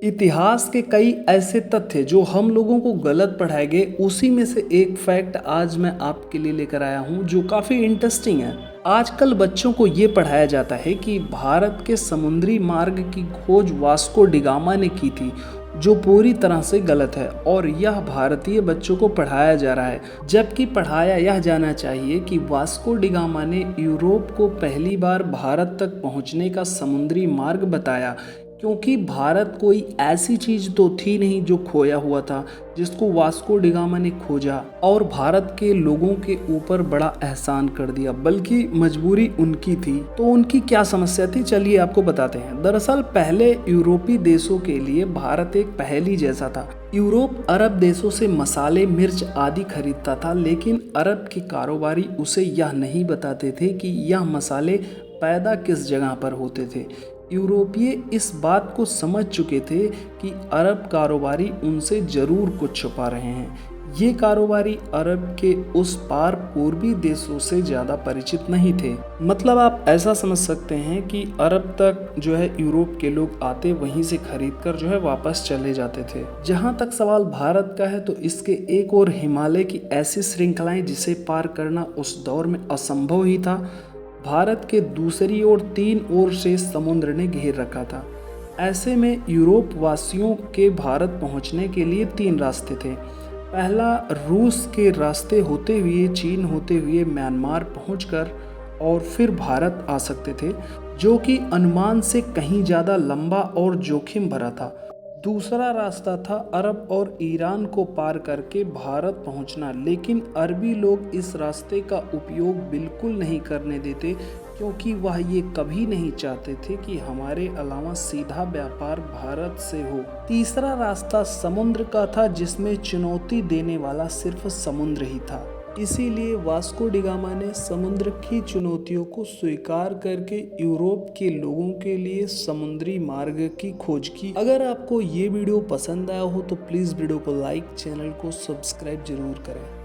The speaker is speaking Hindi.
इतिहास के कई ऐसे तथ्य जो हम लोगों को गलत पढ़ाए गए, उसी में से एक फैक्ट आज मैं आपके लिए लेकर आया हूं जो काफ़ी इंटरेस्टिंग है। आजकल बच्चों को ये पढ़ाया जाता है कि भारत के समुद्री मार्ग की खोज वास्को डिगामा ने की थी, जो पूरी तरह से गलत है और यह भारतीय बच्चों को पढ़ाया जा रहा है, जबकि पढ़ाया यह जाना चाहिए कि वास्को डिगामा ने यूरोप को पहली बार भारत तक पहुंचने का समुद्री मार्ग बताया, क्योंकि भारत कोई ऐसी चीज तो थी नहीं जो खोया हुआ था, जिसको वास्को डिगामा ने खोजा और भारत के लोगों के ऊपर बड़ा एहसान कर दिया, बल्कि मजबूरी उनकी थी। तो उनकी क्या समस्या थी, चलिए आपको बताते हैं। दरअसल पहले यूरोपीय देशों के लिए भारत एक पहेली जैसा था। यूरोप अरब देशों से मसाले, मिर्च आदि खरीदता था, लेकिन अरब के कारोबारी उसे यह नहीं बताते थे कि यह मसाले पैदा किस जगह पर होते थे। यूरोपीय इस बात को समझ चुके थे कि अरब कारोबारी उनसे जरूर कुछ छुपा रहे हैं। ये कारोबारी अरब के उस पार पूर्वी देशों से ज़्यादा परिचित नहीं थे। मतलब आप ऐसा समझ सकते हैं कि अरब तक जो है यूरोप के लोग आते, वहीं से खरीद कर जो है वापस चले जाते थे। जहाँ तक सवाल भारत का है, तो इसके एक और हिमालय की ऐसी श्रृंखलाएं जिसे पार करना उस दौर में असंभव ही था। भारत के दूसरी ओर 3 ओर से समुद्र ने घेर रखा था। ऐसे में यूरोप वासियों के भारत पहुंचने के लिए 3 रास्ते थे। पहला, रूस के रास्ते होते हुए, चीन होते हुए म्यांमार पहुंचकर और फिर भारत आ सकते थे, जो कि अनुमान से कहीं ज़्यादा लंबा और जोखिम भरा था। दूसरा रास्ता था अरब और ईरान को पार करके भारत पहुंचना, लेकिन अरबी लोग इस रास्ते का उपयोग बिल्कुल नहीं करने देते, क्योंकि वह ये कभी नहीं चाहते थे कि हमारे अलावा सीधा व्यापार भारत से हो। तीसरा रास्ता समुद्र का था, जिसमें चुनौती देने वाला सिर्फ समुद्र ही था। इसीलिए वास्को डिगामा ने समुद्र की चुनौतियों को स्वीकार करके यूरोप के लोगों के लिए समुद्री मार्ग की खोज की। अगर आपको ये वीडियो पसंद आया हो तो प्लीज़ वीडियो को लाइक, चैनल को सब्सक्राइब जरूर करें।